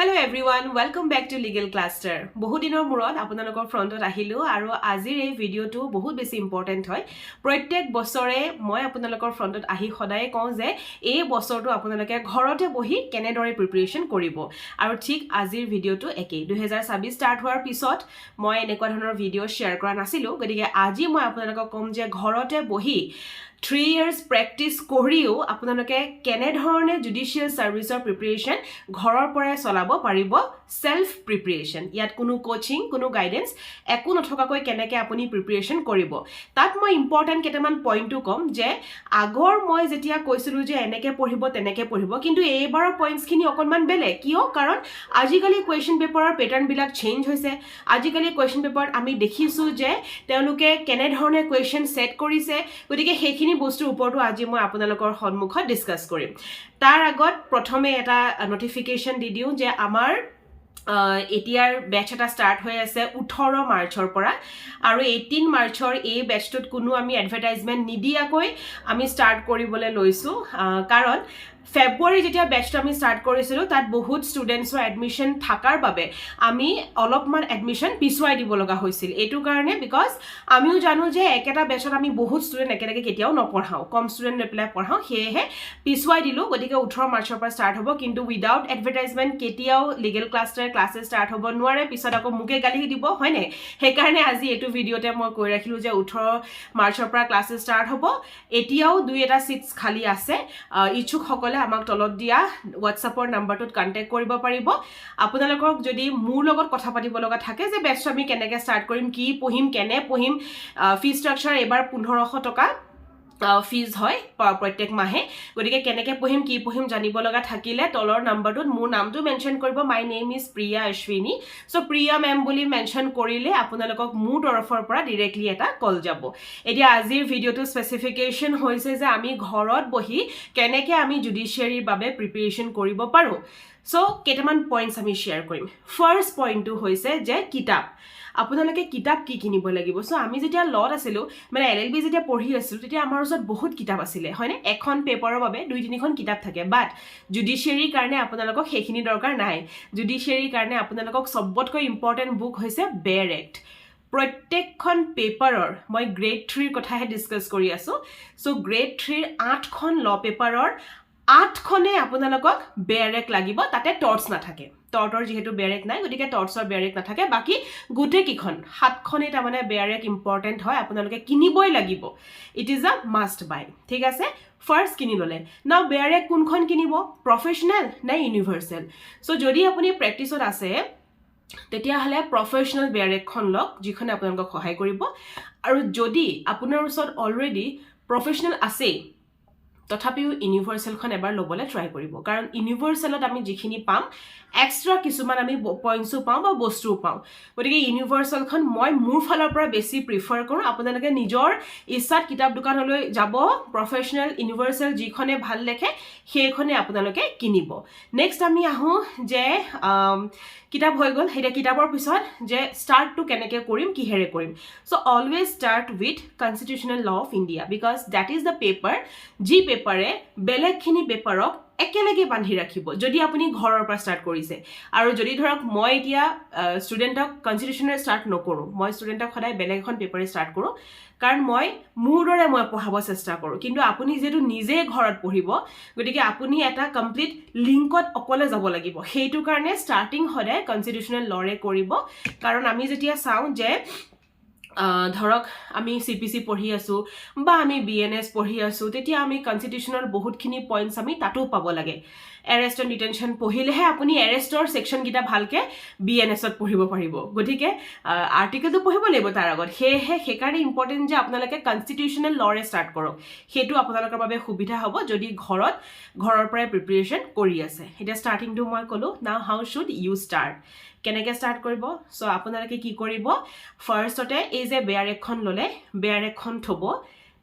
Hello everyone, welcome back to Legal Cluster. বহুত দিনৰ মূৰত আপোনালোকৰ ফ্ৰণ্টত আহিলো আৰু আজিৰ এই ভিডিওটো বহুত বেছি ইম্পৰ্টেন্ট হয়। প্ৰত্যেক বছৰে মই আপোনালোকৰ ফ্ৰণ্টত আহি সদায় কওঁ যে এই বছৰটো আপোনালোকে ঘৰতে বহি কেনেদৰে প্ৰিপাৰেচন কৰিব। আৰু ঠিক আজিৰ ভিডিওটো একেই 2026 ষ্টাৰ্ট হোৱাৰ পিছত মই এনেকুৱা ধৰণৰ ভিডিও শ্বেয়াৰ কৰা নাছিলো। গতিকে আজি মই আপোনালোকক কম যে ঘৰতে বহি 3 years প্ৰেক্টিছ কৰিও আপোনালোকে কেনে ধৰণে জুডিশিয়াল সাৰ্ভিসৰ প্ৰিপাৰেচন ঘৰৰ পৰাই চলাব পাৰিব সেলফ প্ৰিপাৰেচন। ইয়াত কোনো কোচিং কোনো গাইডেন্স একো নথকাকৈ কেনেকৈ আপুনি প্ৰিপাৰেচন কৰিব। তাত মই ইম্পৰ্টেন্ট কেইটামান পইণ্টটো কম যে আগৰ মই যেতিয়া কৈছিলো যে এনেকে পঢ়িব তেনেকে পঢ়িব, কিন্তু এইবাৰৰ পইণ্টছখিনি অকণমান বেলেগ। কিয়? কাৰণ আজিকালি কুৱেশ্যন পেপাৰৰ পেটাৰ্ণবিলাক চেঞ্জ হৈছে। আজিকালি কুৱেশ্যন পেপাৰত আমি দেখিছোঁ যে তেওঁলোকে কেনেধৰণে কুৱেশ্যন ছেট কৰিছে। গতিকে সেইখিনি বস্তুৰ ওপৰতো আজি মই আপোনালোকৰ সন্মুখত ডিসকাস কৰিম। তাৰ আগত প্ৰথমে এটা নটিফিকেশন দি দিওঁ যে আমাৰ এতিয়াৰ বেচ এটা ষ্টাৰ্ট হৈ আছে 18 মাৰ্চৰ পৰা আৰু 18 মাৰ্চৰ এই বেচটোত কোনো আমি এডভাৰটাইজমেন্ট নিদিয়াকৈ আমি ষ্টাৰ্ট কৰিবলৈ লৈছো। কাৰণ ফেব্ৰুৱাৰী যেতিয়া বেচটো আমি ষ্টাৰ্ট কৰিছিলোঁ তাত বহুত ষ্টুডেণ্টছৰ এডমিশ্যন থাকাৰ বাবে আমি অলপমান এডমিশ্যন পিছুৱাই দিব লগা হৈছিল। এইটো কাৰণে বিকজ আমিও জানো যে একেটা বেচত আমি বহুত ষ্টুডেণ্ট একেলগে কেতিয়াও নপঢ়াওঁ, কম ষ্টুডেণ্ট লৈ পেলাই পঢ়াওঁ, সেয়েহে পিছুৱাই দিলোঁ। গতিকে 18 মাৰ্চৰ পৰা ষ্টাৰ্ট হ'ব, কিন্তু উইদাউট এডভাৰটাইজমেণ্ট কেতিয়াও লিগেল ক্লাছৰ ক্লাছেছ ষ্টাৰ্ট হ'ব নোৱাৰে। পিছত আকৌ মোকে গালি দিব, হয়নে? সেইকাৰণে আজি এইটো ভিডিঅ'তে মই কৈ ৰাখিলোঁ যে 18 মাৰ্চৰ পৰা ক্লাছেছ ষ্টাৰ্ট হ'ব। এতিয়াও 2-এটা ছিটছ খালী আছে। ইচ্ছুকসকলে আমাক তলত দিয়া হোৱাটছআপৰ নাম্বাৰটোত কণ্টেক্ট কৰিব পাৰিব। আপোনালোকক যদি মোৰ লগত কথা পাতিব লগা থাকে যে বেচটো আমি কেনেকৈ ষ্টাৰ্ট কৰিম, কি পঢ়িম, কেনে পঢ়িম, ফি ষ্ট্ৰাকচাৰ এবাৰ 1500 টকা ফিজ হয় প্ৰত্যেক মাহে। গতিকে কেনেকৈ পঢ়িম কি পঢ়িম জানিব লগা থাকিলে তলৰ নাম্বাৰটোত মোৰ নামটো মেনশ্যন কৰিব। My name is Priya Ashwini. So' Priya ma'am বুলি মেনশ্যন কৰিলে আপোনালোকক মোৰ তৰফৰ পৰা ডিৰেক্টলি এটা কল যাব। এতিয়া আজিৰ ভিডিঅ'টো স্পেচিফিকেশ্যন হৈছে যে আমি ঘৰত বহি কেনেকৈ আমি জুডিচিয়াৰীৰ বাবে প্ৰিপাৰেচন কৰিব পাৰোঁ। চ' কেইটামান পইণ্টছ আমি শ্বেয়াৰ কৰিম। ফাৰ্ষ্ট পইণ্টটো হৈছে যে কিতাপ। আপোনালোকে কিতাপ কি কিনিব লাগিব। চ' আমি যেতিয়া ল'ত আছিলোঁ, মানে LLB যেতিয়া পঢ়ি আছিলোঁ, তেতিয়া আমাৰ ওচৰত বহুত কিতাপ আছিলে, হয়নে? এখন পেপাৰৰ বাবে 2-3খন কিতাপ থাকে। বাট জুডিচিয়াৰীৰ কাৰণে আপোনালোকক সেইখিনি দৰকাৰ নাই। জুডিচিয়াৰীৰ কাৰণে আপোনালোকক চবতকৈ ইম্পৰ্টেণ্ট বুক হৈছে বেৰ এক্ট। প্ৰত্যেকখন পেপাৰৰ মই গ্ৰেড 3ৰ কথাহে ডিছকাছ কৰি আছোঁ। চ' গ্ৰেড 3ৰ 8খন ল পেপাৰৰ 8খনে আপোনালোকক বেৰ এক্ট লাগিব। তাতে টৰ্চ নাথাকে, টৰ্টৰ যিহেতু বেৰ এক্ট নাই, গতিকে টৰ্চৰ বেৰ এক্ট নাথাকে। বাকী গোটেইকেইখন 7খনেই তাৰমানে বেৰ এক্ট ইম্পৰ্টেণ্ট হয়, আপোনালোকে কিনিবই লাগিব। ইট ইজ আ মাষ্ট বাই। ঠিক আছে, ফাৰ্ষ্ট কিনি ল'লে। নাও বেৰ এক্ট কোনখন কিনিব, প্ৰফেশ্যনেল নে ইউনিভাৰ্চেল? চ' যদি আপুনি প্ৰেক্টিছত আছে তেতিয়াহ'লে প্ৰফেশ্যনেল বেৰ এক্টখন লওক, যিখনে আপোনালোকক সহায় কৰিব। আৰু যদি আপোনাৰ ওচৰত অলৰেডি প্ৰফেশ্যনেল আছেই তথাপিও ইউনিভাৰ্চেলখন এবাৰ ল'বলৈ ট্ৰাই কৰিব। কাৰণ ইউনিভাৰ্চেলত আমি যিখিনি পাম এক্সট্ৰা কিছুমান আমি পইণ্টছো পাওঁ বা বস্তুও পাওঁ। গতিকে ইউনিভাৰ্চেলখন মই মোৰ ফালৰ পৰা বেছি প্ৰিফাৰ কৰোঁ। আপোনালোকে নিজৰ ইচ্ছাত কিতাপ দোকানলৈ যাব, প্ৰফেশ্যনেল ইউনিভাৰ্চেল যিখনে ভাল দেখে সেইখনে আপোনালোকে কিনিব। নেক্সট আমি আহোঁ যে কিতাপ হৈ গ'ল। এতিয়া কিতাপৰ পিছত যে ষ্টাৰ্টটো কেনেকৈ কৰিম, কিহেৰে কৰিম। So' always start with constitutional law of India, because that is the paper যি পেপাৰে বেলেগখিনি পেপাৰক একেলগে বান্ধি ৰাখিব যদি আপুনি ঘৰৰ পৰা ষ্টাৰ্ট কৰিছে। আৰু যদি ধৰক মই এতিয়া ষ্টুডেণ্টক কনষ্টিটিউশ্যনেল ষ্টাৰ্ট নকৰোঁ, মই ষ্টুডেণ্টক সদায় বেলেগ এখন পেপাৰে ষ্টাৰ্ট কৰোঁ, কাৰণ মই মোৰ দৰে মই পঢ়াব চেষ্টা কৰোঁ। কিন্তু আপুনি যিহেতু নিজে ঘৰত পঢ়িব, গতিকে আপুনি এটা কমপ্লিট লিংকত অকলে যাব লাগিব। সেইটো কাৰণে ষ্টাৰ্টিং সদায় কনষ্টিটিউশ্যনেল লৰে কৰিব। কাৰণ আমি যেতিয়া চাওঁ যে ধৰক আমি CPC পঢ়ি আছোঁ বা আমি BNS পঢ়ি আছোঁ, তেতিয়া আমি কনষ্টিটিউশ্যনৰ বহুতখিনি পইণ্টছ আমি তাতো পাব লাগে। এৰেষ্ট এণ্ড ডিটেনশ্যন পঢ়িলেহে আপুনি এৰেষ্টৰ ছেকশ্যনকেইটা ভালকৈ BNSত পঢ়িব পাৰিব। গতিকে আৰ্টিকেলটো পঢ়িব লাগিব তাৰ আগত। সেইকাৰণে ইম্পৰ্টেণ্ট যে আপোনালোকে কনষ্টিটিউশ্যনেল লৰে ষ্টাৰ্ট কৰক। সেইটো আপোনালোকৰ বাবে সুবিধা হ'ব যদি ঘৰৰ পৰাই প্ৰিপাৰেচন কৰি আছে। এতিয়া ষ্টাৰ্টিংটো মই ক'লোঁ। নাও হাউ শুড ইউ ষ্টাৰ্ট, কেনেকৈ ষ্টাৰ্ট কৰিব। চ' আপোনালোকে কি কৰিব, ফাৰ্ষ্টতে এই যে বেয়াৰ এক্টখন ল'লে, বেয়াৰ এক্টখন থ'ব।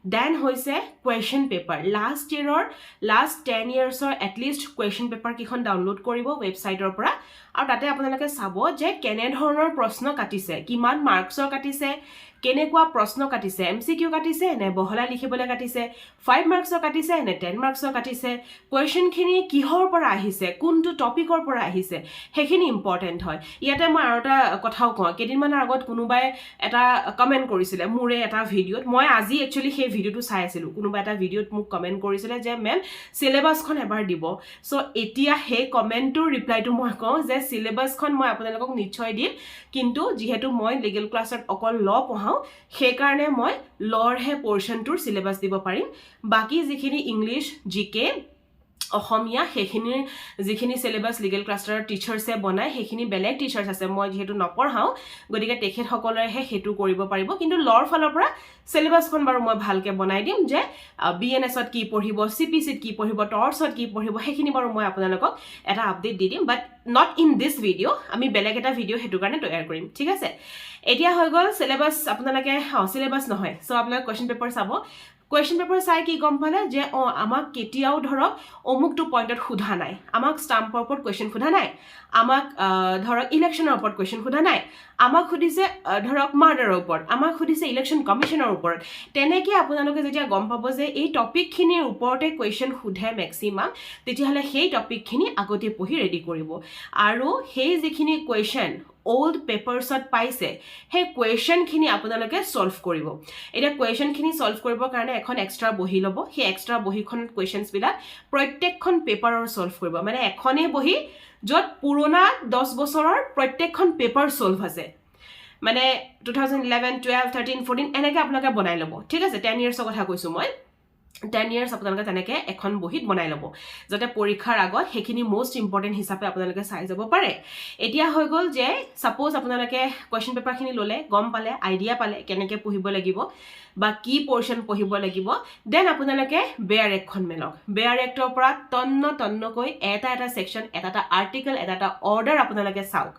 দেন হৈছে কুৱেশ্যন পেপাৰ লাষ্ট ইয়েৰৰ লাষ্ট 10 yearsৰ এটলিষ্ট কুৱেশ্যন পেপাৰ কেইখন ডাউনলোড কৰিব ৱেবছাইটৰ পৰা আৰু তাতে আপোনালোকে চাব যে কেনেধৰণৰ প্ৰশ্ন কাটিছে কিমান মাৰ্কছৰ কাটিছে কেনেকুৱা প্ৰশ্ন কাটিছে MCQ কাটিছে নে বহলাই লিখিবলৈ কাটিছে 5 মাৰ্কছৰ কাটিছে নে 10 মাৰ্কছৰ কাটিছে কুৱেশ্যনখিনি কিহৰ পৰা আহিছে কোনটো টপিকৰ পৰা আহিছে সেইখিনি ইম্পৰ্টেণ্ট হয় ইয়াতে মই আৰু এটা কথাও কওঁ কেইদিনমানৰ আগত কোনোবাই এটা কমেণ্ট কৰিছিলে মোৰে এটা ভিডিঅ'ত মই আজি একচুৱেলি সেই ভিডিঅ'টো চাই আছিলোঁ কোনোবা এটা ভিডিঅ'ত মোক কমেণ্ট কৰিছিলে যে মেম চিলেবাছখন এবাৰ দিব চ' এতিয়া সেই কমেণ্টটোৰ ৰিপ্লাইটো মই কওঁ যে চিলেবাছখন মই আপোনালোকক নিশ্চয় দিম কিন্তু যিহেতু মই লিগেল ক্লাছত অকল ল পঢ়াওঁ সেইকাৰণে মই লৰহে পৰ্চনটোৰ চিলেবাছ দিব পাৰিম বাকী যিখিনি ইংলিছ জিকে অসমীয়া সেইখিনিৰ যিখিনি চিলেবাছ লিগেল ক্লাছৰ টিচাৰ্ছে বনায় সেইখিনি বেলেগ টিচাৰ্ছ আছে মই যিহেতু নপঢ়াওঁ গতিকে তেখেতসকলেহে সেইটো কৰিব পাৰিব কিন্তু লৰ ফালৰ পৰা চিলেবাছখন বাৰু মই ভালকৈ বনাই দিম যে BNSত কি পঢ়িব CPCত কি পঢ়িব টৰ্চত কি পঢ়িব সেইখিনি বাৰু মই আপোনালোকক এটা আপডেট দি দিম বাট নট ইন দিছ ভিডিঅ' আমি বেলেগ এটা ভিডিঅ' সেইটো কাৰণে তৈয়াৰ কৰিম ঠিক আছে এতিয়া হৈ গ'ল চিলেবাছ আপোনালোকে চিলেবাছ নহয় চ' আপোনালোকে কুৱেশ্যন পেপাৰ চাব কুৱেশ্যন পেপাৰ চাই কি গম পালে যে আমাক কেতিয়াও ধৰক অমুকটো পইণ্টত সোধা নাই আমাক ষ্টাম্পৰ ওপৰত কুৱেশ্যন সোধা নাই আমাক ধৰক ইলেকশ্যনৰ ওপৰত কুৱেশ্যন সোধা নাই আমাক সুধিছে ধৰক মাৰ্ডাৰৰ ওপৰত আমাক সুধিছে ইলেকশ্যন কমিশ্যনৰ ওপৰত তেনেকৈ আপোনালোকে যেতিয়া গম পাব যে এই টপিকখিনিৰ ওপৰতে কুৱেশ্যন সোধে মেক্সিমাম তেতিয়াহ'লে সেই টপিকখিনি আগতে পঢ়ি ৰেডি কৰিব আৰু সেই যিখিনি কুৱেশ্যন old পেপাৰ্ছত পাইছে সেই কুৱেশ্যনখিনি আপোনালোকে সলভ কৰিব এটা কুৱেশ্যনখিনি সলভ কৰিবৰ কাৰণে এখন এক্সট্ৰা বহি ল'ব সেই এক্সট্ৰা বহিখনত কুৱেশ্যনছবিলাক প্ৰত্যেকখন পেপাৰৰ সলভ কৰিব মানে এখনেই বহি য'ত পুৰণা 10 বছৰৰ প্ৰত্যেকখন পেপাৰ সলভ আছে মানে 2011 12 13 14 এনেকৈ আপোনালোকে বনাই ল'ব ঠিক আছে 10 yearsৰ কথা কৈছোঁ মই 10 years আপোনালোকে তেনেকৈ এখন বহিত বনাই ল'ব যাতে পৰীক্ষাৰ আগত সেইখিনি মোষ্ট ইম্পৰ্টেণ্ট হিচাপে আপোনালোকে চাই যাব পাৰে এতিয়া হৈ গ'ল যে ছাপ'জ আপোনালোকে কুৱেশ্যন পেপাৰখিনি ল'লে গম পালে আইডিয়া পালে কেনেকৈ পঢ়িব লাগিব বা কি পৰ্চন পঢ়িব লাগিব দেন আপোনালোকে বেয়াৰ একখন মেলক বেয়াৰ এক্টৰ পৰা তন্নকৈ এটা ছেকশ্যন এটা আৰ্টিকেল এটা অৰ্ডাৰ আপোনালোকে চাওক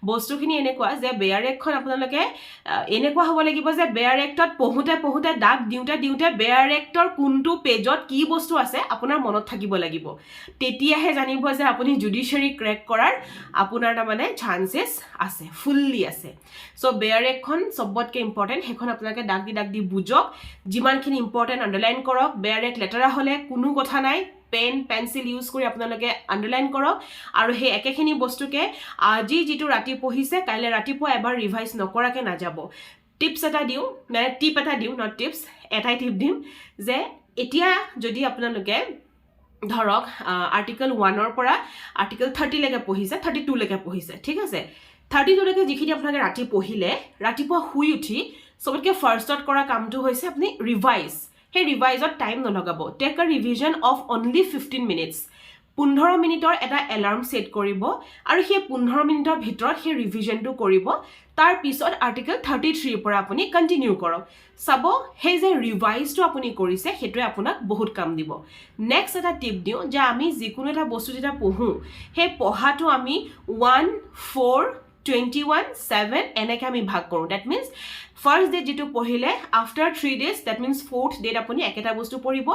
বস্তুখিনি এনেকুৱা যে বেয়াৰ একখন আপোনালোকে এনেকুৱা হ'ব লাগিব যে বেয়াৰ এক্টত পঢ়োতে দাগ দিওঁতে বেয়াৰ এক্টৰ কোনটো পেজত কি বস্তু আছে আপোনাৰ মনত থাকিব লাগিব তেতিয়াহে জানিব যে আপুনি জুডিচিয়াৰী ক্ৰেক কৰাৰ আপোনাৰ তাৰমানে চান্সেছ আছে ফুল্লি আছে চ' বেয়াৰ একখন চবতকৈ ইম্পৰ্টেণ্ট সেইখন আপোনালোকে দাগ দি বুজক যিমানখিনি ইম্পৰ্টেণ্ট আণ্ডাৰলাইন কৰক বেয়াৰ এক লেটাৰা হ'লে কোনো কথা নাই পেন পেন্সিল ইউজ কৰি আপোনালোকে আণ্ডাৰলাইন কৰক আৰু সেই একেখিনি বস্তুকে আজি যিটো ৰাতি পঢ়িছে কাইলৈ ৰাতিপুৱা এবাৰ ৰিভাইজ নকৰাকৈ নাযাব টিপছ এটা দিওঁ মানে টিপ এটা দিওঁ নট টিপছ এটাই টিপ দিম যে এতিয়া যদি আপোনালোকে ধৰক আৰ্টিকেল 1ৰ পৰা আৰ্টিকেল 30 লৈকে পঢ়িছে 32 লৈকে পঢ়িছে ঠিক আছে 32 লৈকে যিখিনি আপোনালোকে ৰাতি পঢ়িলে ৰাতিপুৱা শুই উঠি সবতকৈ ফাৰ্ষ্টত কৰা কামটো হৈছে আপুনি ৰিভাইজ সেই ৰিভাইজত টাইম নলগাব take a revision of only 15 minutes 15 মিনিটৰ এটা এলাৰ্ম ছেট কৰিব আৰু সেই 15 মিনিটৰ ভিতৰত সেই ৰিভিজনটো কৰিব তাৰ পিছত আৰ্টিকেল 33ৰ পৰা আপুনি কণ্টিনিউ কৰক চাব সেই যে ৰিভাইজটো আপুনি কৰিছে সেইটোৱে আপোনাক বহুত কাম দিব নেক্সট এটা টিপ দিওঁ যে আমি যিকোনো এটা বস্তু যেতিয়া পঢ়োঁ সেই পঢ়াটো আমি 1 4 21 7 এনেকৈ আমি ভাগ কৰোঁ ডেট মিনছ ফাৰ্ষ্ট ডে যিটো পঢ়িলে after 3 days that means fourth ডেত আপুনি একেটা বস্তু পঢ়িব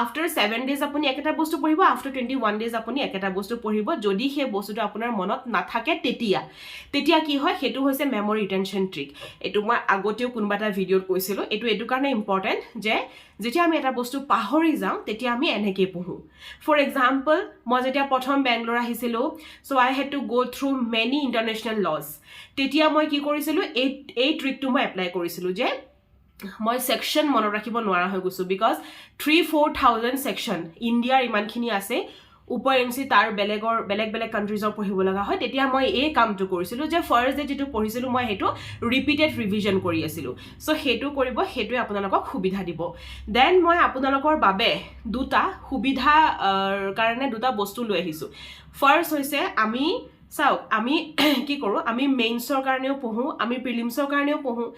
আফটাৰ 7 days আপুনি একেটা বস্তু পঢ়িব আফটাৰ 21 days আপুনি একেটা বস্তু পঢ়িব যদি সেই বস্তুটো আপোনাৰ মনত নাথাকে তেতিয়া কি হয় সেইটো হৈছে মেমৰি ৰিটেনশ্যন ট্ৰিক এইটো মই আগতেও কোনোবা এটা ভিডিঅ'ত কৈছিলোঁ এইটো কাৰণে ইম্পৰ্টেণ্ট যে যেতিয়া আমি এটা বস্তু পাহৰি যাওঁ তেতিয়া আমি এনেকৈ পঢ়োঁ ফৰ এক্সাম্পল মই যেতিয়া প্ৰথম বেংগলোৰ আহিছিলোঁ চ' আই হেড টু গ' থ্ৰু মেনি ইণ্টাৰনেশ্যনেল লজ তেতিয়া মই কি কৰিছিলোঁ এই ট্ৰিকটো মই এপ্লাই কৰিছিলোঁ যে মই ছেকশ্যন মনত ৰাখিব নোৱাৰা হৈ গৈছোঁ বিকজ 3-4,000 ছেকশ্যন ইণ্ডিয়াৰ ইমানখিনি আছে উপৰেঞ্চি তাৰ বেলেগ কাণ্ট্ৰিজৰ পঢ়িব লগা হয় তেতিয়া মই এই কামটো কৰিছিলোঁ যে ফাৰ্ষ্ট ডে যিটো পঢ়িছিলোঁ মই সেইটো ৰিপিটেড ৰিভিজন কৰি আছিলোঁ চ' সেইটো কৰিব সেইটোৱে আপোনালোকক সুবিধা দিব দেন মই আপোনালোকৰ বাবে দুটা সুবিধাৰ কাৰণে দুটা বস্তু লৈ আহিছোঁ ফাৰ্ষ্ট হৈছে আমি চাওক আমি কি কৰোঁ আমি মেইনছৰ কাৰণেও পঢ়োঁ আমি প্ৰিলিমছৰ কাৰণেও পঢ়োঁ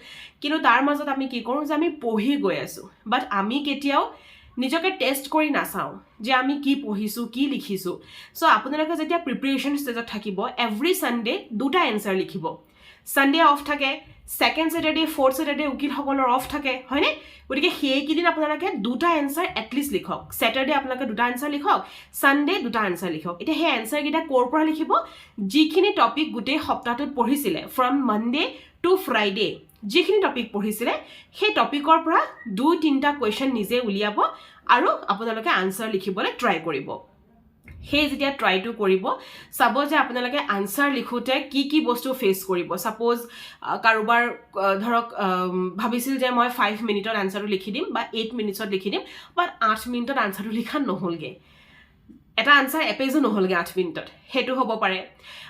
কিন্তু তাৰ মাজত আমি কি কৰোঁ যে আমি পঢ়ি গৈ আছোঁ বাট আমি কেতিয়াও নিজকে টেষ্ট কৰি নাচাওঁ যে আমি কি পঢ়িছোঁ কি লিখিছোঁ চ' আপোনালোকে যেতিয়া প্ৰিপেৰেশ্যন ষ্টেজত থাকিব এভৰি ছানডে দুটা এনচাৰ লিখিব সানডে অফ থাকে, সেকেন্ড স্যাটাৰডে ফ'ৰ্থ স্যাটাৰডে উকিলসকলৰ অফ থাকে, হয়নে? গতিকে সেইকেইদিন আপোনালোকে দুটা এনচাৰ এটলিষ্ট লিখক। স্যাটাৰডে আপোনালোকে দুটা এনচাৰ লিখক, সানডে দুটা এনচাৰ লিখক। এতিয়া সেই এনচাৰকেইটা ক'ৰ পৰা লিখিব? যিখিনি টপিক গোটেই সপ্তাহটোত পঢ়িছিলে, ফ্ৰম মানডে টু ফ্ৰাইডে যিখিনি টপিক পঢ়িছিলে, সেই টপিকৰ পৰা 2-3টা কুৱেশ্যন নিজে উলিয়াব আৰু আপোনালোকে আনচাৰ লিখিবলৈ ট্ৰাই কৰিব। সেই যেতিয়া ট্ৰাইটো কৰিব, চাব যে আপোনালোকে আনচাৰ লিখোঁতে কি কি বস্তু ফেচ কৰিব। ছাপ'জ কাৰোবাৰ ধৰক ভাবিছিল যে মই 5 মিনিটত আনচাৰটো লিখি দিম বা 8 মিনিটছত লিখি দিম, বাট 8 মিনিটত আনচাৰটো লিখা নহ'লগৈ, এটা আনচাৰ এপেজো নহ'লগৈ 8 মিনিটত, সেইটো হ'ব পাৰে।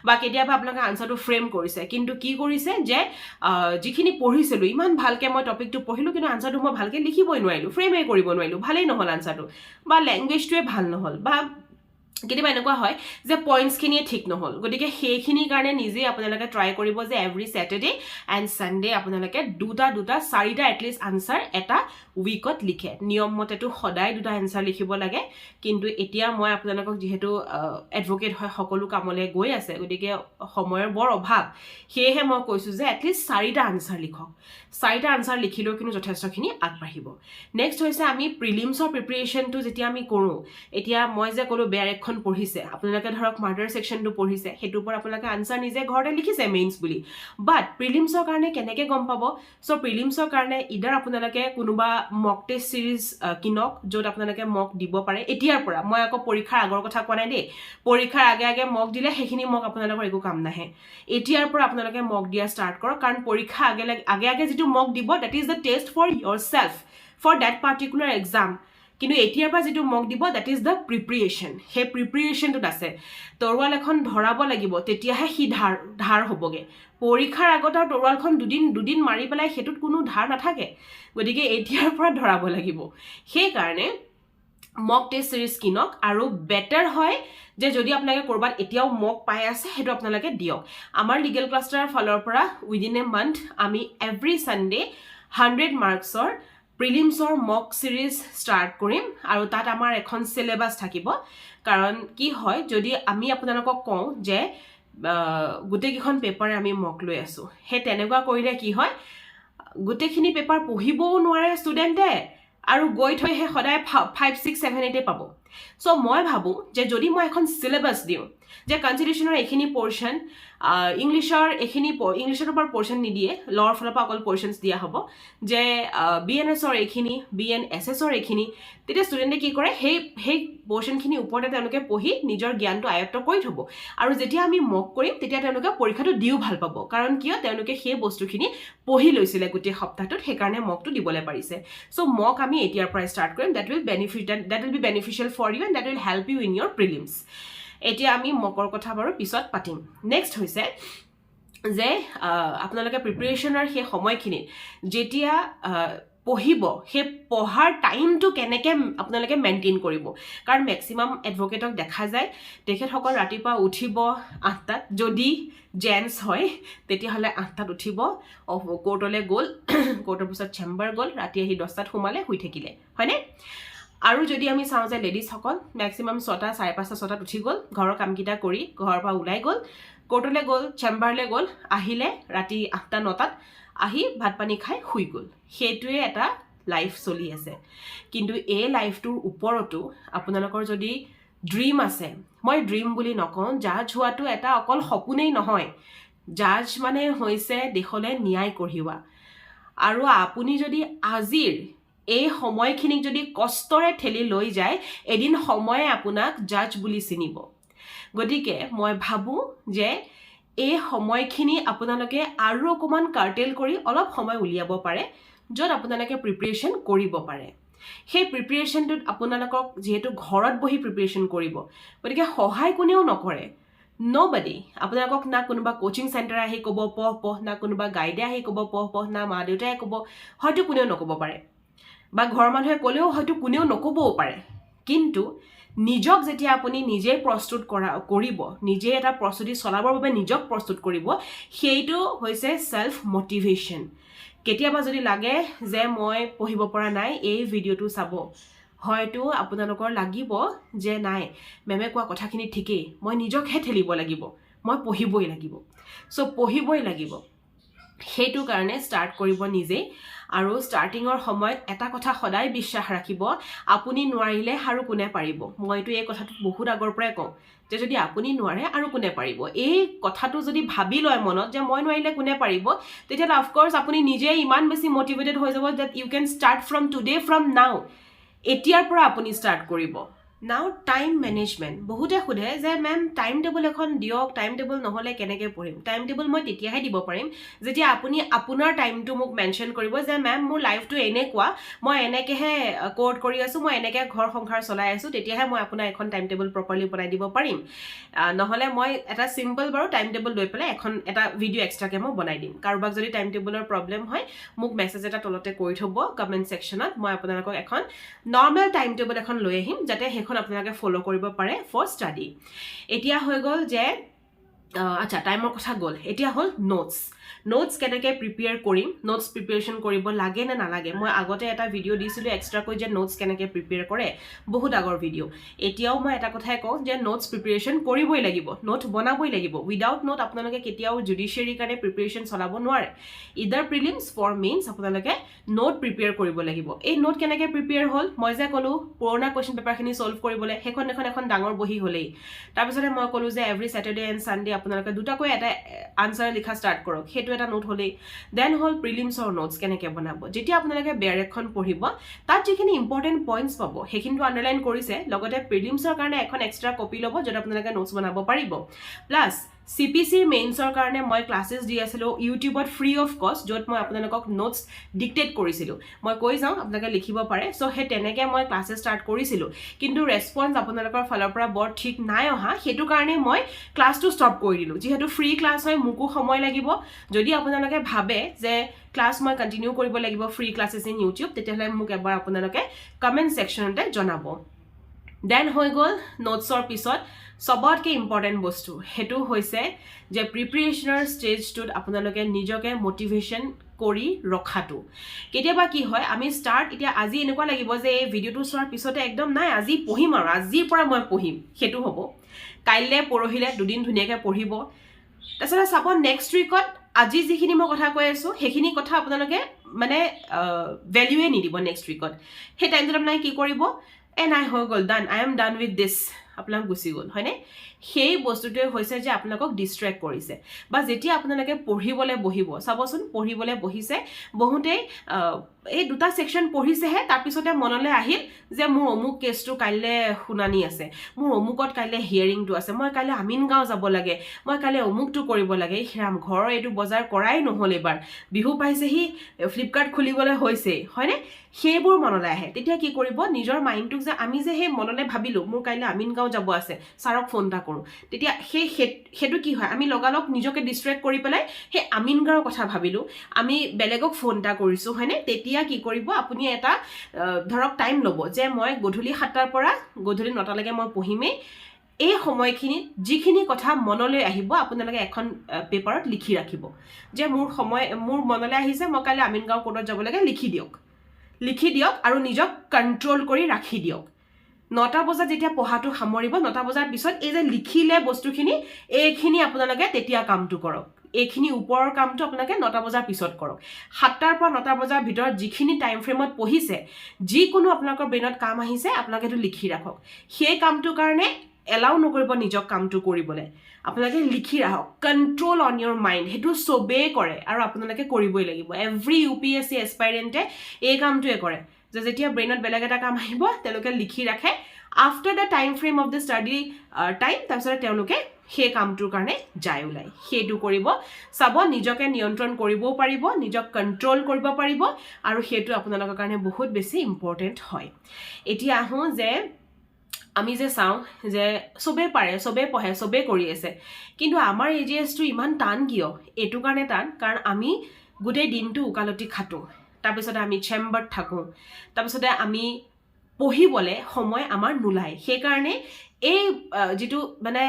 বা কেতিয়াবা আপোনালোকে আনচাৰটো ফ্ৰেম কৰিছে, কিন্তু কি কৰিছে যে যিখিনি পঢ়িছিলোঁ ইমান ভালকৈ মই টপিকটো পঢ়িলোঁ, কিন্তু আনচাৰটো মই ভালকৈ লিখিবই নোৱাৰিলোঁ, ফ্ৰেমেই কৰিব নোৱাৰিলোঁ, ভালেই নহ'ল আনচাৰটো, বা লেংগুৱেজটোৱে ভাল নহ'ল, বা কেতিয়াবা এনেকুৱা হয় যে পইণ্টছখিনিয়ে ঠিক নহ'ল। গতিকে সেইখিনিৰ কাৰণে নিজেই আপোনালোকে ট্ৰাই কৰিব যে এভৰি ছেটাৰডে এণ্ড ছানডে আপোনালোকে দুটা 4টা এটলিষ্ট আনচাৰ এটা উইকত লিখে। নিয়মমতেতো সদায় দুটা এনচাৰ লিখিব লাগে, কিন্তু এতিয়া মই আপোনালোকক যিহেতু এডভকেট হয় সকলো কামলৈ গৈ আছে, গতিকে সময়ৰ বৰ অভাৱ, সেয়েহে মই কৈছোঁ যে এটলিষ্ট 4টা আনচাৰ লিখক। 4টা আনচাৰ লিখিলেও কিন্তু যথেষ্টখিনি আগবাঢ়িব। নেক্সট হৈছে আমি প্ৰিলিমছৰ প্ৰিপেৰেশ্যনটো যেতিয়া আমি কৰোঁ, এতিয়া মই যে ক'লোঁ বেয়াৰ এখন পঢ়িছে, আপোনালোকে ধৰক মাৰ্ডাৰ ছেকশ্যনটো পঢ়িছে, সেইটোৰ পৰা আপোনালোকে আনচাৰ নিজে ঘৰতে লিখিছে মেইনছ বুলি, বাট প্ৰিলিমছৰ কাৰণে কেনেকৈ গম পাব? চ' প্ৰিলিমছৰ কাৰণে ইদাৰ আপোনালোকে কোনোবা মক টেষ্ট ছিৰিজ কিনক, য'ত আপোনালোকে মক দিব পাৰে এতিয়াৰ পৰা। মই আকৌ পৰীক্ষাৰ আগৰ কথা কোৱা নাই দেই, পৰীক্ষাৰ আগে আগে মক দিলে সেইখিনি মক আপোনালোকৰ একো কাম নাহে। এতিয়াৰ পৰা আপোনালোকে মক দিয়া ষ্টাৰ্ট কৰক, কাৰণ পৰীক্ষা আগে আগে যিটো মক দিব, that is the test for yourself for that particular exam. কিন্তু এতিয়াৰ পৰা যিটো মক দিব, ডেট ইজ দ্য প্ৰিপেৰেশ্যন। সেই প্ৰিপেৰেশ্যনটোত আছে তৰোৱাল এখন ধৰাব লাগিব, তেতিয়াহে সি ধাৰ হ'বগৈ। পৰীক্ষাৰ আগত আৰু তৰোৱালখন দুদিন মাৰি পেলাই সেইটোত কোনো ধাৰ নাথাকে। গতিকে এতিয়াৰ পৰা ধৰাব লাগিব। সেইকাৰণে মক টেষ্ট ছিৰিজ কিনক, আৰু বেটাৰ হয় যে যদি আপোনালোকে ক'ৰবাত এতিয়াও মক পাই আছে, সেইটো আপোনালোকে দিয়ক। আমাৰ লিগেল ক্লাষ্টাৰৰ ফালৰ পৰা উইদিন এ মান্থ আমি এভৰি ছানডে 100 মাৰ্কছৰ প্ৰিলিমছৰ মক ছিৰিজ ষ্টাৰ্ট কৰিম, আৰু তাত আমাৰ এখন চিলেবাছ থাকিব। কাৰণ কি হয়, যদি আমি আপোনালোকক কওঁ যে গোটেইকেইখন পেপাৰে আমি মক লৈ আছোঁ, সেই তেনেকুৱা কৰিলে কি হয়, গোটেইখিনি পেপাৰ পঢ়িবও নোৱাৰে ষ্টুডেণ্টে, আৰু গৈ থৈ সেই সদায় 5, 6, 7, 8 পাব। চ' মই ভাবোঁ যে যদি মই এখন চিলেবাছ দিওঁ যে কনষ্টিটিউশ্যনৰ এইখিনি পৰ্শ্যন, ইংলিছৰ পৰা পৰ্শ্যন নিদিয়ে, ল'ৰ ফালৰ পৰা অকল পৰ্শ্যনছ দিয়া হ'ব, যে BNSৰ এইখিনি, BNSSৰ এইখিনি, তেতিয়া ষ্টুডেণ্টে কি কৰে, সেই পৰ্শ্যনখিনিৰ ওপৰতে তেওঁলোকে পঢ়ি নিজৰ জ্ঞানটো আয়ত্ত কৰি থ'ব, আৰু যেতিয়া আমি মক কৰিম তেতিয়া তেওঁলোকে পৰীক্ষাটো দিও ভাল পাব। কাৰণ কিয়, তেওঁলোকে সেই বস্তুখিনি পঢ়ি লৈছিলে গোটেই সপ্তাহটোত, সেইকাৰণে মকটো দিবলৈ পাৰিছে। চ' মক আমি এতিয়াৰ পৰা ষ্টাৰ্ট কৰিম, that will be beneficial for you and that will help you in your prelims. এতিয়া আমি মকৰ কথা বাৰু পিছত পাতিম। নেক্সট হৈছে যে আপোনালোকে প্ৰিপেৰেশ্যনৰ সেই সময়খিনিত যেতিয়া পঢ়িব, সেই পঢ়াৰ টাইমটো কেনেকৈ আপোনালোকে মেইনটেইন কৰিব। কাৰণ মেক্সিমাম এডভকেটক দেখা যায় তেখেতসকল ৰাতিপুৱা উঠিব 8টাত, যদি জেন্টছ হয় তেতিয়াহ'লে 8টাত উঠিব, কোৰ্টলৈ গ'ল, কোৰ্টৰ পিছত চেম্বাৰ গ'ল, ৰাতি আহি 10টাত সোমালে, শুই থাকিলে, হয়নে? আৰু যদি আমি চাওঁ যে লেডিজসকল মেক্সিমাম 6টা, 5:30, 6টাত উঠি গ'ল, ঘৰৰ কামকেইটা কৰি ঘৰৰ পৰা ওলাই গ'ল, কোৰ্টলৈ গ'ল, চেম্বাৰলৈ গ'ল, আহিলে ৰাতি 8টা, 9টাত আহি ভাত পানী খাই শুই গ'ল। সেইটোৱে এটা লাইফ চলি আছে। কিন্তু এই লাইফটোৰ ওপৰতো আপোনালোকৰ যদি ড্ৰিম আছে, মই ড্ৰিম বুলি নকওঁ, জাজ হোৱাটো এটা অকল সপোনেই নহয়। জাজ মানে হৈছে দেশলৈ ন্যায় কঢ়িওৱা। আৰু আপুনি যদি আজিৰ এই সময়খিনিক যদি কষ্টৰে ঠেলি লৈ যায়, এদিন সময়ে আপোনাক জাজ বুলি চিনিব। গতিকে মই ভাবোঁ যে এই সময়খিনি আপোনালোকে আৰু অকণমান কাৰ্টেল কৰি অলপ সময় উলিয়াব পাৰে, য'ত আপোনালোকে প্ৰিপেৰেশ্যন কৰিব পাৰে। সেই প্ৰিপেৰেশ্যনটোত আপোনালোকক যিহেতু ঘৰত বহি প্ৰিপেৰেশ্যন কৰিব, গতিকে সহায় কোনেও নকৰে, নবডি। আপোনালোকক না কোনোবা কোচিং চেণ্টাৰ আহি ক'ব পঢ়, না কোনোবা গাইডে আহি ক'ব পঢ়, না মা দেউতাই ক'ব, হয়তো কোনেও নক'ব পাৰে, বা ঘৰৰ মানুহে ক'লেও হয়তো কোনেও নক'বও পাৰে। কিন্তু নিজক যেতিয়া আপুনি নিজে প্ৰস্তুত কৰিব, নিজে এটা প্ৰস্তুতি চলাবৰ বাবে নিজক প্ৰস্তুত কৰিব, সেইটো হৈছে ছেল্ফ মটিভেশ্যন। কেতিয়াবা যদি লাগে যে মই পঢ়িব পৰা নাই, এই ভিডিঅ'টো চাব, হয়তো আপোনালোকৰ লাগিব যে নাই, মেমে কোৱা কথাখিনি ঠিকেই, মই নিজকহে ঠেলিব লাগিব, মই পঢ়িবই লাগিব। চ' পঢ়িবই লাগিব। সেইটো কাৰণে ষ্টাৰ্ট কৰিব নিজে আৰু ষ্টাৰ্টিঙৰ সময়ত এটা কথা সদায় বিশ্বাস ৰাখিব আপুনি নোৱাৰিলে আৰু কোনে পাৰিব মইতো এই কথাটো বহুত আগৰ পৰাই কওঁ যে যদি আপুনি নোৱাৰে আৰু কোনে পাৰিব এই কথাটো যদি ভাবি লয় মনত যে মই নোৱাৰিলে কোনে পাৰিব তেতিয়াহ'লে অফক'ৰ্ছ আপুনি নিজে ইমান বেছি মটিভেটেড হৈ যাব that you can start from today from now এতিয়াৰ পৰা আপুনি ষ্টাৰ্ট কৰিব নাও টাইম মেনেজমেণ্ট বহুতে সোধে যে মেম টাইম টেবুল এখন দিয়ক টাইম টেবুল নহ'লে কেনেকৈ পঢ়িম টাইম টেবুল মই তেতিয়াহে দিব পাৰিম যেতিয়া আপুনি আপোনাৰ টাইমটো মোক মেনশ্যন কৰিব যে মেম মোৰ লাইফটো এনেকুৱা মই এনেকৈহে কোড কৰি আছোঁ মই এনেকৈ ঘৰ সংসাৰ চলাই আছোঁ তেতিয়াহে মই আপোনাৰ এখন টাইম টেবুল প্ৰপাৰলি বনাই দিব পাৰিম নহ'লে মই এটা চিম্পল বাৰু টাইম টেবুল লৈ পেলাই এটা ভিডিঅ' এক্সট্ৰাকৈ মই বনাই দিম কাৰোবাক যদি টাইম টেবুলৰ প্ৰব্লেম হয় মোক মেছেজ এটা তলতে কৰি থ'ব কমেণ্ট ছেকশ্যনত মই আপোনালোকক এখন নৰ্মেল টাইম টেবুল এখন লৈ আহিম যাতে সেইখন আপোনালোকে ফ'ল' কৰিব পাৰে ফৰ ষ্টাডি এতিয়া হৈ গ'ল যে আচ্ছা টাইমৰ কথা গ'ল এতিয়া হ'ল নোটছ কেনেকৈ প্ৰিপেয়াৰ কৰিম নোটছ প্ৰিপেয়াৰেশ্যন কৰিব লাগে নে নালাগে মই আগতে এটা ভিডিঅ' দিছিলোঁ এক্সট্ৰাকৈ যে নোটছ কেনেকৈ প্ৰিপেয়াৰ কৰে বহুত আগৰ ভিডিঅ' এতিয়াও মই এটা কথাই কওঁ যে নোটছ প্ৰিপেয়াৰেশ্যন কৰিবই লাগিব নোট বনাবই লাগিব উইদাউট নোট আপোনালোকে কেতিয়াও জুডিচিয়াৰীৰ কাৰণে প্ৰিপেয়াৰেশ্যন চলাব নোৱাৰে ইদাৰ প্ৰিলিমছ ফৰ মেইনছ আপোনালোকে নোট প্ৰিপেয়াৰ কৰিব লাগিব এই নোট কেনেকৈ প্ৰিপেয়াৰ হ'ল মই যে ক'লোঁ পুৰণা কুৱেশ্যন পেপাৰখিনি ছল্ভ কৰিবলৈ সেইখন এখন ডাঙৰ বহি হ'লেই তাৰপিছতে মই ক'লোঁ যে এভৰি ছেটাৰডে এণ্ড ছানডে আপোনালোকে দুটাকৈ এটা আনচাৰ লিখা ষ্টাৰ্ট কৰক সেইটো এটা নোট হ'লেই দেন হ'ল প্ৰিলিমছৰ নোটছ কেনেকৈ বনাব যেতিয়া আপোনালোকে বেয়াৰেকখন পঢ়িব তাত যিখিনি ইম্পৰ্টেণ্ট পইণ্টছ পাব সেইখিনিটো আণ্ডাৰলাইন কৰিছে লগতে প্ৰিলিমছৰ কাৰণে এখন এক্সট্ৰা কপি ল'ব য'ত আপোনালোকে নোটছ বনাব পাৰিব প্লাছ CPCৰ মেইনছৰ কাৰণে মই ক্লাছেছ দি আছিলোঁ ইউটিউবত ফ্ৰী অফ কষ্ট য'ত মই আপোনালোকক নোটছ ডিক্টেট কৰিছিলোঁ মই কৈ যাওঁ আপোনালোকে লিখিব পাৰে চ' সেই তেনেকৈ মই ক্লাছেছ ষ্টাৰ্ট কৰিছিলোঁ কিন্তু ৰেছপন্স আপোনালোকৰ ফালৰ পৰা বৰ ঠিক নাই অহা সেইটো কাৰণে মই ক্লাছটো ষ্টপ কৰি দিলোঁ যিহেতু ফ্ৰী ক্লাছ হয় মোকো সময় লাগিব যদি আপোনালোকে ভাবে যে ক্লাছ মই কণ্টিনিউ কৰিব লাগিব ফ্ৰী ক্লাছেছ ইন ইউটিউব তেতিয়াহ'লে মোক এবাৰ আপোনালোকে কমেণ্ট ছেকশ্যনতে জনাব দেন হৈ গ'ল নোটছৰ পিছত সবতকৈ ইম্পৰ্টেণ্ট বস্তু সেইটো হৈছে যে প্ৰিপেৰেশ্যনৰ ষ্টেজটোত আপোনালোকে নিজকে মটিভেশ্যন কৰি ৰখাটো কেতিয়াবা কি হয় আমি এতিয়া আজি এনেকুৱা লাগিব যে এই ভিডিঅ'টো চোৱাৰ পিছতে একদম নাই আজি পঢ়িম আৰু আজিৰ পৰা মই পঢ়িম সেইটো হ'ব কাইলৈ পৰহিলে দুদিন ধুনীয়াকৈ পঢ়িব তাৰপিছতে চাব নেক্সট উইকত আজি যিখিনি মই কথা কৈ আছোঁ সেইখিনি কথা আপোনালোকে মানে ভেলিউৱে নিদিব নেক্সট উইকত সেই টাইমটোত আপোনালোকে কি কৰিব নাই হৈ গ'ল done I am done with দিছ আপোনাক গুচি গ'ল হয়নে সেই বস্তুটোৱে হৈছে যে আপোনালোকক ডিষ্ট্ৰেক্ট কৰিছে বা যেতিয়া আপোনালোকে পঢ়িবলৈ বহিব চাবচোন পঢ়িবলৈ বহিছে বহুতেই এই দুটা ছেকশ্যন পঢ়িছেহে তাৰপিছতে মনলৈ আহিল যে মোৰ অমুক কেছটো কাইলৈ শুনানি আছে মোৰ অমুকত কাইলৈ হিয়াৰিংটো আছে মই কাইলৈ আমিনগাঁও যাব লাগে মই কাইলৈ অমুকটো কৰিব লাগে ৰাম ঘৰৰ এইটো বজাৰ কৰাই নহ'ল এইবাৰ বিহু পাইছেহি ফ্লিপকাৰ্ট খুলিবলৈ হৈছেই হয়নে সেইবোৰ মনলৈ আহে তেতিয়া কি কৰিব নিজৰ মাইণ্ডটোক যে আমি যে সেই মনলৈ ভাবিলোঁ মোৰ কাইলৈ আমিনগাঁও যাব আছে ছাৰক ফোন এটা কৰোঁ তেতিয়া সেইটো কি হয় আমি লগালগ নিজকে ডিষ্ট্ৰেক্ট কৰি পেলাই সেই আমিনগাঁৱৰ কথা ভাবিলোঁ আমি বেলেগক ফোন এটা কৰিছোঁ হয়নে তেতিয়া কি কৰিব আপুনি এটা ধৰক টাইম ল'ব যে মই গধূলি 7টাৰ পৰা গধূলি 9টালৈকে মই পঢ়িমেই এই সময়খিনিত যিখিনি কথা মনলৈ আহিব আপোনালোকে এখন পেপাৰত লিখি ৰাখিব যে মোৰ মনলৈ আহিছে মই কাইলৈ আমিনগাঁও কোৰ্টত যাব লাগে লিখি দিয়ক আৰু নিজক কণ্ট্ৰল কৰি ৰাখি দিয়ক 9টা বজাত যেতিয়া পঢ়াটো সামৰিব 9টা বজাৰ পিছত এই যে লিখিলে বস্তুখিনি এইখিনি আপোনালোকে তেতিয়া কামটো কৰক এইখিনি ওপৰৰ কামটো আপোনালোকে 9টা বজাৰ পিছত কৰক 7টাৰ পৰা 9টা বজাৰ ভিতৰত যিখিনি টাইম ফ্ৰেমত পঢ়িছে যিকোনো আপোনালোকৰ ব্ৰেইনত কাম আহিছে আপোনালোকে সেইটো লিখি ৰাখক সেই কামটোৰ কাৰণে এলাউ নকৰিব নিজক কামটো কৰিবলৈ আপোনালোকে লিখি ৰাখক কণ্ট্ৰল অন ইয়ৰ মাইণ্ড সেইটো চবেই কৰে আৰু আপোনালোকে কৰিবই লাগিব এভৰি UPSC এছপাইৰেণ্টে এই কামটোৱে কৰে যে যেতিয়া ব্ৰেইনত বেলেগ এটা কাম আহিব তেওঁলোকে লিখি ৰাখে after the time frame of the study time তাৰপিছতে তেওঁলোকে সেই কামটোৰ কাৰণে যায় ওলাই সেইটো কৰিব চাব নিজকে নিয়ন্ত্ৰণ কৰিবও পাৰিব নিজক কণ্ট্ৰল কৰিব পাৰিব আৰু সেইটো আপোনালোকৰ কাৰণে বহুত বেছি ইম্পৰ্টেণ্ট হয় এতিয়া আহোঁ যে আমি যে চাওঁ যে চবেই পাৰে চবেই পঢ়ে চবেই কৰি আছে কিন্তু আমাৰ AGSটো ইমান টান কিয় এইটো কাৰণে টান কাৰণ আমি গোটেই দিনটো উকালতি খাটোঁ তাৰপিছতে আমি চেম্বাৰত থাকোঁ তাৰপিছতে আমি পঢ়িবলৈ সময় আমাৰ নোলায় সেইকাৰণে এই যেটো মানে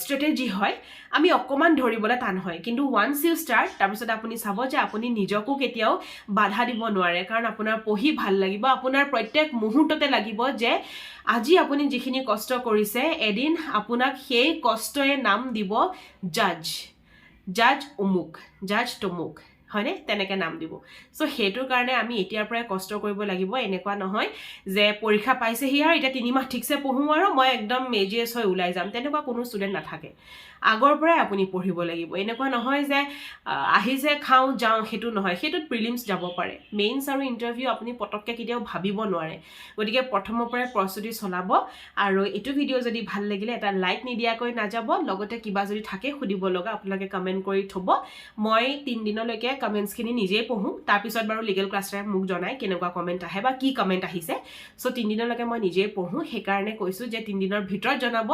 স্ট্ৰেটেজি হয় আমি অকমান ধৰিবলৈ টান হয় কিন্তু ওয়ান্স ইউ ষ্টাৰ্ট তাৰপিছত আপুনি চাব যে আপুনি নিজকো কেতিয়াও বাধা দিব নোৱাৰে কাৰণ আপোনাৰ পঢ়ি ভাল লাগিব আপোনাৰ প্ৰত্যেক মুহূৰ্ততে লাগিব যে আজি আপুনি যিখিনি কষ্ট কৰিছে এদিন আপোনাক সেই কষ্টয়ে নাম দিব জাজ অমুক জাজ তমুক হয়নে তেনেকৈ নাম দিব সো সেইটোৰ কাৰণে আমি এতিয়াৰ পৰাই কষ্ট কৰিব লাগিব এনেকুৱা নহয় যে পৰীক্ষা পাইছেহি আৰু এতিয়া 3 মাহ ঠিকছে পঢ়োঁ আৰু মই একদম মেজিয়াছ হৈ ওলাই যাম তেনেকুৱা কোনো ষ্টুডেণ্ট নাথাকে আগৰ পৰাই আপুনি পঢ়িব লাগিব এনেকুৱা নহয় যে আহিছে খাওঁ যাওঁ সেইটো নহয় সেইটোত প্ৰিলিমছ যাব পাৰে মেইনছ আৰু ইণ্টাৰভিউ আপুনি পটককৈ কেতিয়াও ভাবিব নোৱাৰে গতিকে প্ৰথমৰ পৰাই প্ৰস্তুতি চলাব আৰু এইটো ভিডিঅ' যদি ভাল লাগিলে এটা লাইক নিদিয়াকৈ নাযাব লগতে কিবা যদি থাকে সুধিব লগা আপোনালোকে কমেণ্ট কৰি থ'ব মই 3 দিনলৈকে কমেণ্টছখিনি নিজেই পঢ়োঁ তাৰপিছত বাৰু লিগেল ক্লাছৰে মোক জনায় কেনেকুৱা কমেণ্ট আহে বা কি কমেণ্ট আহিছে সো 3 দিনলৈকে মই নিজেই পঢ়োঁ সেইকাৰণে কৈছোঁ যে 3 দিনৰ ভিতৰত জনাব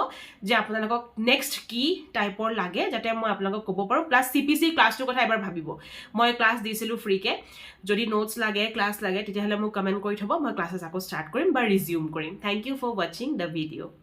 যে আপোনালোকক নেক্সট কি টাইপৰ লাগে যাতে মই আপোনালোকক ক'ব পাৰোঁ প্লাছ CPC ক্লাছটোৰ কথা এবাৰ ভাবিব মই ক্লাছ দিছিলোঁ ফ্ৰীকৈ যদি নোটছ লাগে ক্লাছ লাগে তেতিয়াহ'লে মোক কমেণ্ট কৰি থ'ব মই ক্লাছেছ আকৌ ষ্টাৰ্ট কৰিম বা ৰিজিউম কৰিম থেংক ইউ ফৰ ৱাচিং দ্য ভিডিঅ'